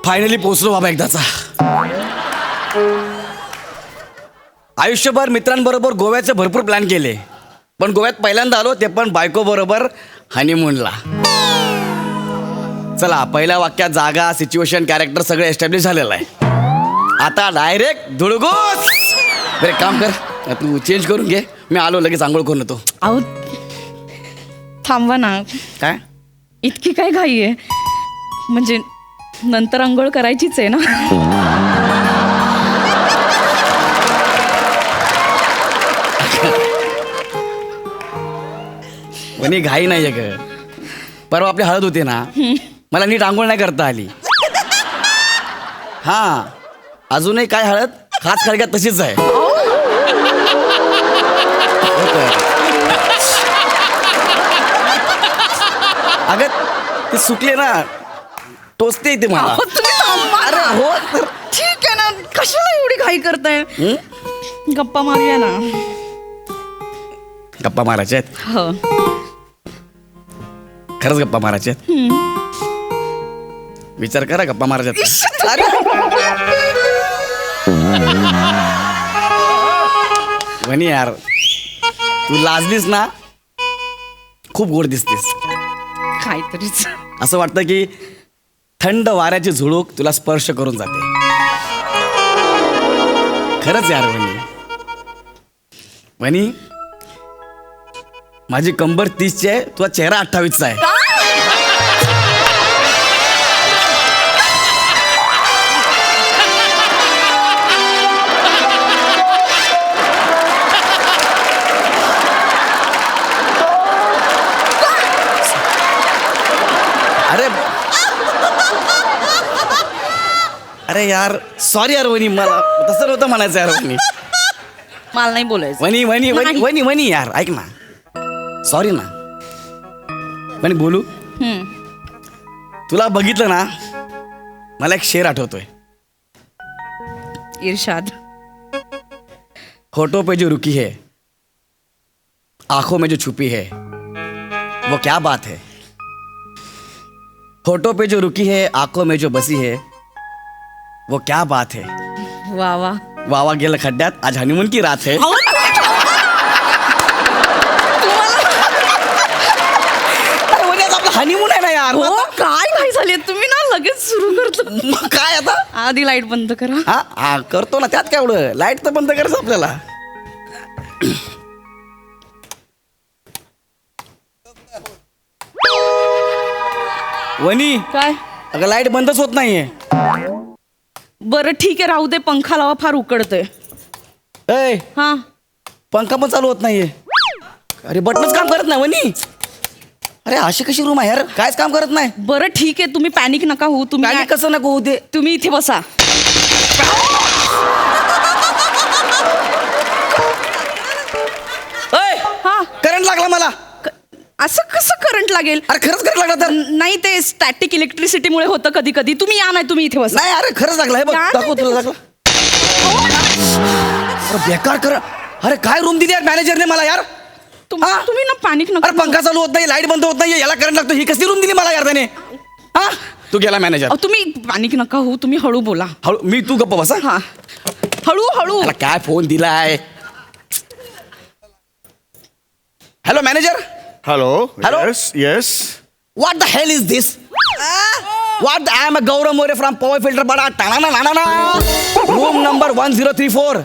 Finally पोचलो बाबा एकदाचा. आयुष्यभर मित्रांबरोबर गोव्याचे भरपूर प्लॅन केले, पण गोव्यात पहिल्यांदा आलो, ते पण बायको बरोबर हनीमूनला. चला, पहिल्या वाक्यात जागा, सिच्युएशन, कॅरेक्टर सगळं एस्टॅब्लिश झालेलं आहे. आता डायरेक्ट धुडगूस. बरं एक काम कर, तू चेंज करून घे, मी आलो लगेच आंघोळ करून येतो. अहो थांबवा ना. काय इतकी काय घाई आहे? म्हणजे नंतर आंघोळ करायचीच आहे ना. वनी घाई नाहीये ग. परवा आपली हळद होती ना, मला नीट आंघोळ नाही करता आली. हा, अजूनही काय हळद खास खळग्यात तशीच आहे. अगं ते सुकले ना, टोचते ते मला. अहो, तुम्ही थांबा अरे ना. हो तर. ठीक आहे ना, कशाला एवढी घाई करताय? गप्पा मारूया ना. गप्पा मारायच्या आहेत, हो. खरंच गप्पा मारायच्या आहेत. विचार करा गप्पा मारायच्या आहेत. अरे वनी यार, तू लाजलीस ना, खूप गोड दिसतेस. काहीतरीच. असं वाटतं की थंड वाऱ्याची झुळूक तुला स्पर्श करून जाते. खरंच यार वनी. वनी, माझी कंबर 30ची आहे, तुझा चेहरा 28चा आहे. अरे अरे यार, सॉरी यार वनी, मला तसं नव्हतं म्हणायचं यार वनी. मला नाही बोलायचं. वनी वनी वनी नाही. वनी वनी यार, ऐक ना, सॉरी ना. वनी बोलू, तुला बघितलं ना, मला एक शेर आठवतोय. इरशाद. होठों पे जो रुकी है, आंखों में जो छुपी है, वो क्या बात है. होठों पे जो रुकी है, आंखों में जो बसी है, वो क्या बात है. वा वा. वावा गेलं खड्ड्यात, आज हनीमून की रात है. अरे वनी, आज आपला हनीमून आहे ना यार. हो, काय घाई झाली तुम्ही ना, लगेच सुरू करतो. मग काय आता. आधी लाईट बंद करा. हा हा, करतो ना, त्यात काय एवढं. लाईट तर बंद करायचं आपल्याला. वनी, काय? अगं लाईट बंदच होत नाहीये. बरं ठीक आहे, राहू दे. पंखा लावा, फार उकडतंय. ए, हा. पंखा पण चालू होत नाहीये. अरे बटनच काम करत नाही वनी. अरे अशी कशी रूम आहे यार, कायच काम करत नाही. बरं ठीक आहे, तुम्ही पॅनिक नका होऊ. तुम्ही आणि कसं नको होते. तुम्ही इथे बसा. हा. करंट लागला मला. असं कसं करंट लागेल? अरे खरंच करंट लागला तर. नाही, ते स्टॅटिक इलेक्ट्रिसिटीमुळे होतं कधी कधी. तुम्ही या, नाही तुम्ही इथे बसा. नाही अरे खरंच लागला. हे बघ, काय दाखव तुला लागला. अरे बेकार कर. अरे काय रूम दिली यार मॅनेजरने मला यार. हा? तुम्ही ना पॅनिक नका. अरे पंखा चालू होत नाही, लाईट बंद होत नाही, याला करंट लागतो. ही कसली रूम दिली मला यार त्याने. हा, तू गेला मॅनेजर. अहो, तुम्ही पॅनिक नका होऊ. तुम्ही हळू बोला. हळू, मी तू गप्प बसा. हा, हळू हळू. मला काय फोन दिलाय. Hello manager. Hello. Hello? Yes. Yes. What the hell is this? What? I am a Gaurav More from Power Filter Bada. Ta-na-na-na-na. Room number 1034.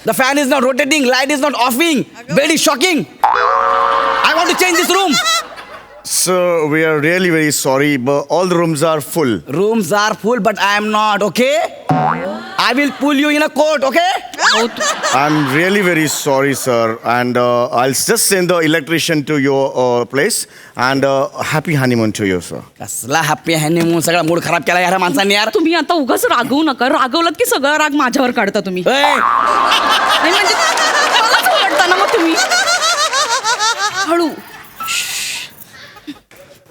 The fan is not rotating, light is not offing. Very shocking. I want to change this room. So we are really very sorry, but all the rooms are full. Rooms are full, but I am not, okay? I will pull you in a court, okay? I'm really very sorry, sir. And I'll just send the electrician to your place. And happy honeymoon to you, sir. कसला happy honeymoon. सगळा mood खराब केला यार माणसाने यार. तुम्ही आता उगाच रागवू नका. रागवलात की सगळा राग माझ्यावर काढता तुम्ही. ए, नाही म्हणजे मलाच ओरडता ना मग तुम्ही. हळू.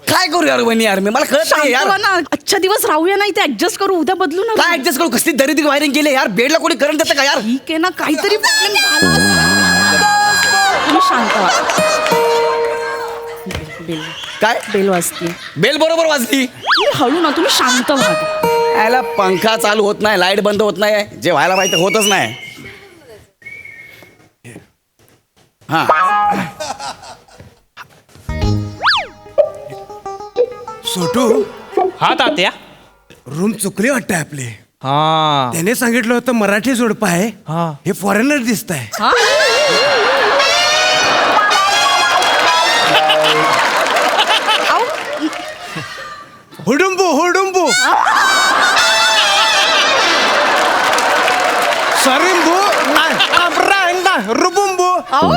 काय करू यार वहिनी यार, मी मला कळत नाही शांत यार. व्हा ना. आजच्या दिवस राहूया नाही, ते ऍडजस्ट करू. उद्या बदलू ना. काय ऍडजस्ट करू. कसली दरिद्री वायरिंग केली यार. बेडला कोणी करंट देतं का यार. ठीक आहे ना, काहीतरी प्रॉब्लेम झाला. तुम्ही शांत व्हा. बेल काय बेल वाजती. बेल बरोबर वाजली. तुम्ही हळू ना, तुम्ही शांत व्हा. याला पंखा चालू होत नाही, लाईट बंद होत नाही, जे व्हायला पाहिजे ते होतच नाही. हा सोटू हा तात्या. रूम चुकली वाटतं आपले. हा त्याने सांगितलं होतं मराठी जोडपं आहे, हा. हे फॉरेनर दिसत आहे. हा? अहो, हुडुंबू हुडुंबू सरिंबू रुबुंबू. अहो,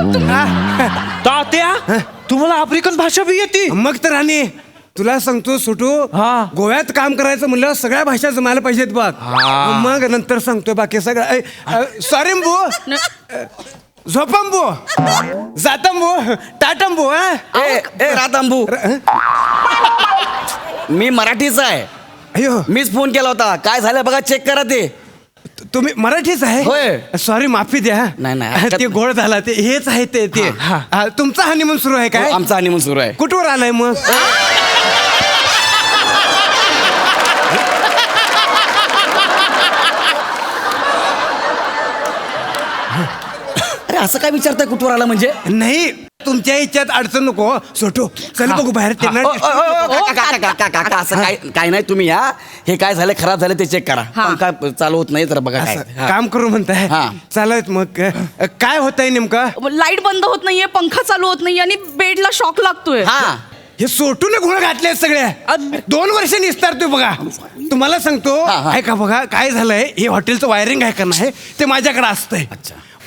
तात्या तुम्हाला आफ्रिकन भाषा बी येते. मग तर आणि तुला सांगतो सुटू हा. गोव्यात काम करायचं म्हणलं सगळ्या भाषा जमायला पाहिजेत बघ. हा. मग नंतर सांगतो बाकी सगळं. सरिंबू झोपंबू जातंबू टाटंबू. ए रातांबू, मी मराठीच आहे. अयो मीच फोन केला होता. काय झालं बघा, चेक करा ते. तुम्ही मराठीच आहे. होय. सॉरी माफी द्या. नाही, हरकत ते गोड झाला ते हेच आहे ते. तुमचा हनीमून सुरू आहे काय? आमचा हनीमून सुरू आहे. कुठवर आलाय मग? अरे असं काय विचारताय, कुठवर आला म्हणजे? नाही तुमच्या इच्छात अडचण नको सोटू. चल बघू बाहेर त्यांना. काका असं काय नाही, तुम्ही या. हे काय झालं, खराब झालं ते चेक करा. हा. पंखा चालू होत नाही तर बघा काय. असं काम करू म्हणताय. हा. चालत मग काय होत आहे नेमकं? लाईट बंद होत नाहीये, पंखा चालू होत नाहीये आणि बेडला शॉक लागतोय. हा हे सोटून घोळ घातले सगळ्या. 2 वर्ष निस्तारतोय बघा. तुम्हाला सांगतो हा. ऐका बघा काय झालंय. हे हॉटेलचं वायरिंग आहे का नाही ते माझ्याकडे असतंय.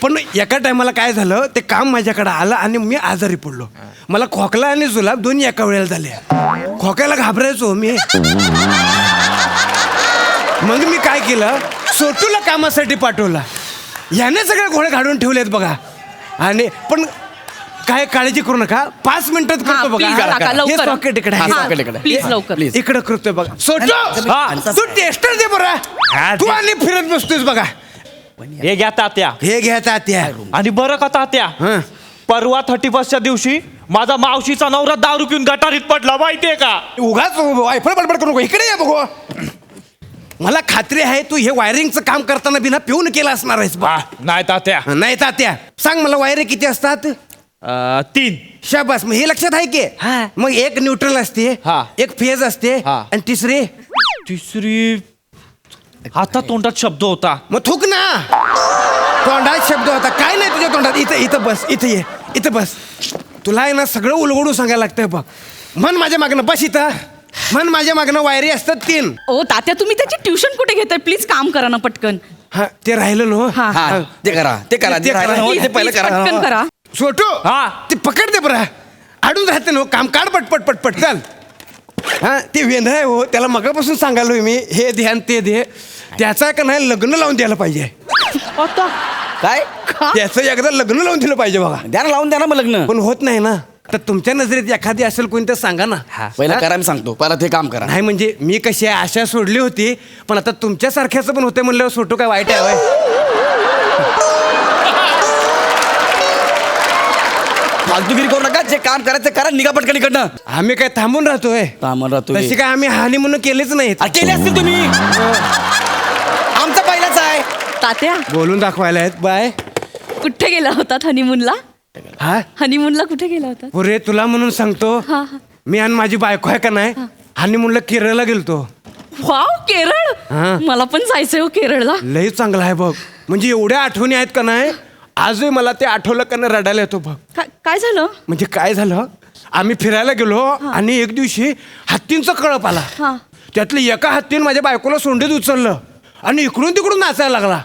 पण एका टायमाला काय झालं, ते काम माझ्याकडे आलं आणि मी आजारी पडलो. मला खोकला आणि जुलाब दोन्ही एका वेळेला झाले. खोकायला घाबरायचो मी. मग मी काय केलं, सोटूला कामासाठी पाठवला. याने सगळे घोडे काढून ठेवलेत बघा. आणि पण काय काळजी करू नका, 5 मिनिटात हा, करतो बघा. please, काका, हे लवकर. सॉकेट इकडे हा, आहे. सॉकेट इकडे. प्लीज लवकर. प्लीज. इकडे करतोय बघा. सोटू हा. तू टेस्टर दे बरं. तू आणि फिरत बसतोयस बघा. हे घ्या तात्या. हे घ्यायचं आत्या. आणि बरं का तात्या, हं. परवा 31च्या दिवशी माझा मावशीचा नवरा दारू पिऊन गटारीत पडला, माहितीये का? उगाच वायफळ बडबड करू नको. इकडे ये बघू. मला खात्री आहे तू हे वायरिंगचं काम करताना बिना पिऊन केलं असणार आहेस बा. नाही तात्या. नाही तात्या सांग मला वायरिंग किती असतात? 3. शाबास. मग हे लक्षात आहे की मग एक न्यूट्रल असते, हा. एक फेज असते हा. आणि तिसरी तिसरी आता तोंडात शब्द होता. मग थुक ना. तोंडात शब्द होता. काय नाही तुझ्या तोंडात. इथं बस. इथं ये. इथं बस. तुला आहे ना सगळं उलगडून सांगायला लागतंय बघ. मन माझ्या मागणं बस. इथं मन माझ्या मागणं. वायरी असतात 3. ओ तात्या, तुम्ही त्याची ट्युशन कुठे घेताय? प्लीज काम करा ना पटकन. हा ते राहिलं नो. हा. हा ते करा, ते करा. ते जे राहिलं ना, Please, ते पहिलं please, करा. पटकन करा. छोटू हा. ते पकड दे बरं. अडून राहते ना काम. काढ पटपट पटपट. चल. हा ते वेंधळ आहे हो. त्याला मगापासून सांगालोय मी हे ध्यान ते दे. त्याचा का नाही लग्न लावून द्यायला पाहिजे. आता काय त्याचं एकदा लग्न लावून दिलं पाहिजे बघा. द्या ना, लावून द्या ना मग लग्न. पण होत नाही ना. तर तुमच्या नजरेत एखादी असेल कोणी तर सांगा ना. पहिलं हा? करा, मी सांगतो. पहिला ते काम करा. नाही म्हणजे मी कशी आहे, आशा सोडली होती. पण आता तुमच्या सारख्याचं पण होते म्हणल्यावर सोटू काय वाईट आहे होय? फालतूगिरी करू नका. जे काम करायचं ते करा. निघा पटकन इकडनं. आम्ही काय थांबून राहतोय? थांबून राहतो तशी काय आम्ही हानी म्हणून केलीच नाही. केले असतील तुम्ही. आमचा पहिलाच आहे. तात्या बोलून दाखवायला आहेत बाय. कुठे गेला होतात हनीमूनला? हा हनीमूनला कुठे गेला होता? पुरे तुला म्हणून सांगतो. हा, हा. मी आणि माझी बायको आहे का नाही आणि म्हणलं केरळला गेलतो. वाव, केरळ. हा. मला पण जायचंय हो केरळला. लई चांगला आहे बघ. म्हणजे एवढ्या आठवणी आहेत का नाही, आजही मला ते आठवलं का नाही रडायला येतो बघ. काय झालं? म्हणजे काय झालं, आम्ही फिरायला गेलो आणि एक दिवशी हत्तींचा कळप आला. हा. त्यातलं एका हत्तीनं माझ्या बायकोला सोंडीत उचललं आणि इकडून तिकडून नाचायला लागला.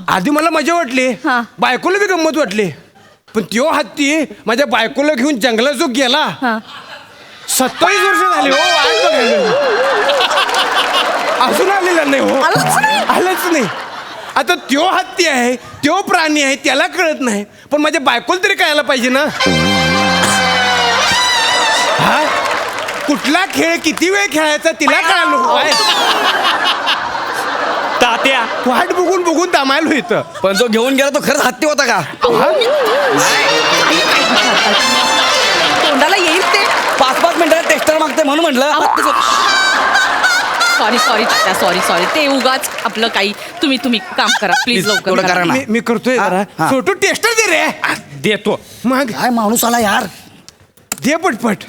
आधी मला मजा वाटली, हा. बायकोला बी गंमत वाटली. पण त्यो हत्ती माझ्या बायकोला घेऊन जंगलात जो गेला, हा. 27 वर्ष झाली हो वाट बघायला. अजून आलेला नाही हो. आलंच नाही. आता त्यो हत्ती आहे, त्यो प्राणी आहे, त्याला कळत नाही. पण माझ्या बायकोला तरी कळायला पाहिजे ना. हा कुठला खेळ किती वेळ खेळायचा तिला कळायला नको काय? तात्या वाट बघून बघून दमायला होतं. पण जो घेऊन गेला तो खरंच हत्ती होता का? तोंडाला येईल ते. 5-5 मिनिटं टेस्टर मागते म्हणून म्हटलं. सॉरी ते उगाच आपलं काही तुम्ही काम करा प्लीज लवकर थोडं करा ना. मी करतोय जरा हा. छोटू टेस्टर दे रे देतो. मग काय माणूस आला यार. दे पटपट.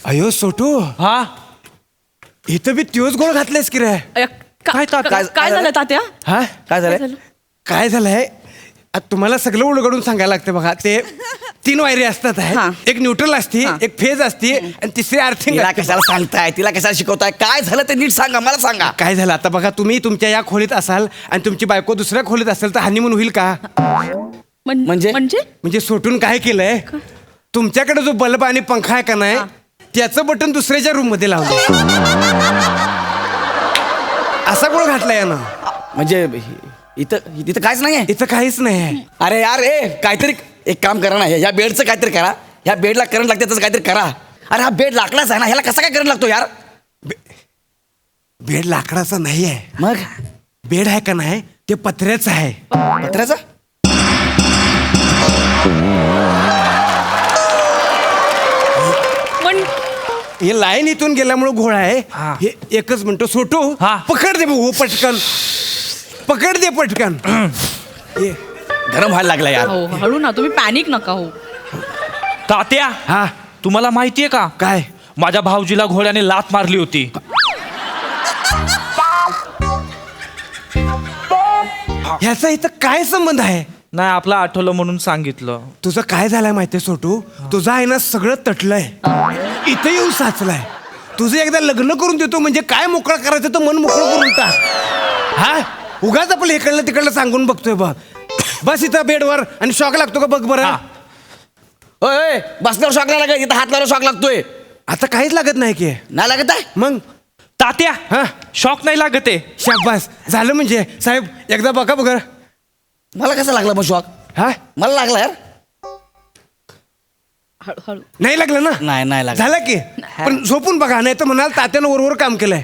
अयो सोटू हा इथं बी त्योच गोळ घातलायस की रे. काय तात्या? काय झालं तात्या हा काय झालंय? झालं? काय झालंय आता तुम्हाला सगळं उलगडून सांगायला लागतं बघा. ते 3 वायरी असतात हा. आहे. एक न्यूट्रल असते, हा. एक फेज असते आणि तिसरी अर्थिंग तिला असते. कशाला सांगताय, तिला कशाला शिकवताय, काय झालं ते नीट सांगा, मला सांगा. काय झालं आता बघा, तुम्ही तुमच्या या खोलीत असाल आणि तुमची बायको दुसऱ्या खोलीत असेल तर हनीमून होईल का? म्हणजे? म्हणजे सोटून काय केलंय, तुमच्याकडे जो बल्ब आणि पंखा आहे का नाही त्याचं बटन दुसऱ्याच्या रूम मध्ये लावलं. असा गोळ घातलाय ना. म्हणजे इथं इथं काहीच नाहीये. इथं काहीच नाही आहे. अरे यार काहीतरी एक काम करा ना, ह्या बेडचं काहीतरी करा. ह्या बेडला करंट लागते त्याचं काहीतरी करा. अरे हा बेड लाकडाचा आहे ना, ह्याला कसा काय करंट लागतो यार? बेड लाकडाचा नाही आहे. मग बेड आहे का नाही ते पत्र्याचं आहे. पत्र्याचा? हे लाईन इथून गेल्यामुळे घोळ आहे. हे एकच मिनिट सोटू. हा. पकड दे भाऊ पटकन, पकड दे पटकन. ये. गरम व्हायला लागला यार. हो हळू ना, तुम्ही पॅनिक नका हो. तात्या हा तुम्हाला माहितीये का, काय माझ्या भाऊजीला घोड्याने लाथ मारली होती. ह्याचा इथं काय संबंध आहे? नाही आपला आठवलं म्हणून सांगितलं. तुझं काय झालंय माहितीये सोटू, तुझं आहे ना सगळं तटलंय, इथं येऊन साचलाय. तुझं एकदा लग्न करून देतो म्हणजे काय मोकळं करायचं तर मन मोकळं करून टाक. हा उगाच आपलं इकडलं तिकडलं सांगून बघतोय बघ. बस इथं बेडवर आणि शॉक लागतो का बघ बरं. ओय बसल्यावर शॉक नाही लागत, इथं हात लावल्यावर शॉक लागतोय. आता काहीच लागत नाही की. नाही लागत आहे? मग तात्या हा शॉक नाही लागत आहे. शाबास झालं म्हणजे. साहेब एकदा बघा बघा. मला कसा लागला मग शॉक? हा मला लागला यार. हळू नाही लागलं ना. नाही लागला. झालं की. पण झोपून बघा, नाही तर म्हणाल तात्यानं वरवर काम केलंय.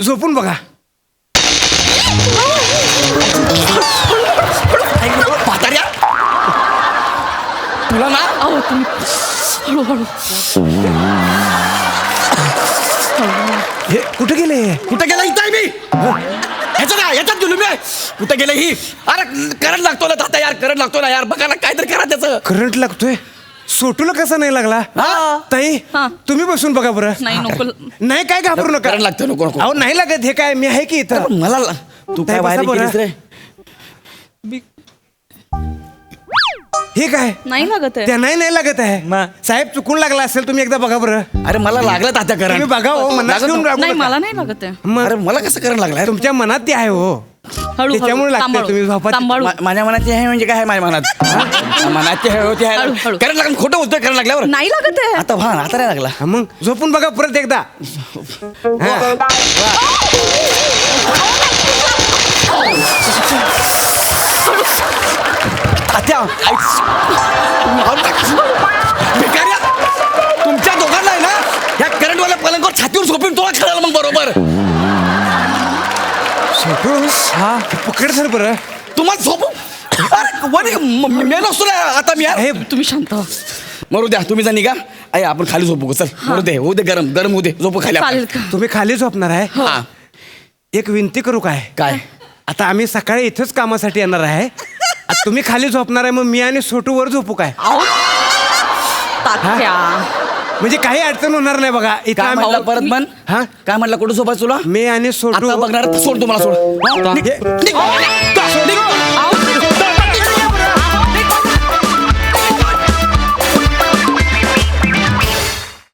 झोपून बघा. म्हाताऱ्या तुला ना अहो तुम्ही हळू हे कुठे गेले? कुठे गेला? इथं आहे मी. ह्याच्यात गेलो मी. कुठे गेलं ही? अरे करंट लागतो ना तात्या यार, करंट लागतो ना यार. बघा ना काहीतरी करा त्याचं. करंट लागतोय. सोटूला कसा नाही लागला? हा? ताई हा. तुम्ही बसून बघा बरं. नाही नको. नाही काय घाबरू नका. करंट लागतो नको नको. अहो नाही लागत. हे काय मी आहे की इथं. पण मला तू ताई, काय बाहेर बसा गेलीस बरं. रे? हे काय नाही लागत आहे. त्या नाही लागत आहे. मग? साहेब चुकून लागला असेल, तुम्ही एकदा बघा बरं. अरे मला लागलं तात्या तुम्ही करंट. बघा हो, मनात लागत घेऊन राहू नाही नका. मला नाही लागत आहे. मग अरे मला कसं करंट लागलाय? तुमच्या मनात ते आहे हो. हळू त्याच्यामुळे लागतंय. सांभाळू, तुम्ही झोपा. सांभाळू. माझ्या मनात आहे म्हणजे काय आहे माझ्या मनात? मनात होते हळू, हळू. करंट लागून खोटं बोलतोय करंट लागल्यावर. नाही लागत आहे. आता आता नाही लागला. हा, मग झोपून बघा परत एकदा. हा. तात्या भिकाऱ्या, तुमच्या दोघांना आहे ना या करंटवाल्या पलंगावर छातीवर झोपून तुला खेळायला मग बरोबर. सोटू हा पकड सर बरं. तुम्हाला झोपू मेलो असतो ना आता मी यार. हे तुम्ही शांत व्हा. मरू द्या तुम्ही जा निघा. आई आपण खाली झोपू चल. मरू दे होऊ दे गरम गरम होऊ दे झोपू खाली आपण. चालेल का? तुम्ही खाली झोपणार आहे. हा. एक विनंती करू काय? काय? आता आम्ही सकाळी इथंच कामासाठी येणार आहे. आता तुम्ही खाली झोपणार आहे, मग मी आणि सोटू वर झोपू काय? अहो तात्या म्हणजे काही अडचण होणार नाही बघा. इथं काय म्हटलं आम्ही परत म्हण? हा काय म्हटलं कुठं झोपायचं तुला? मी आणि सोटू आता बघणार सोड तुम्हाला सोड. हे- निघ.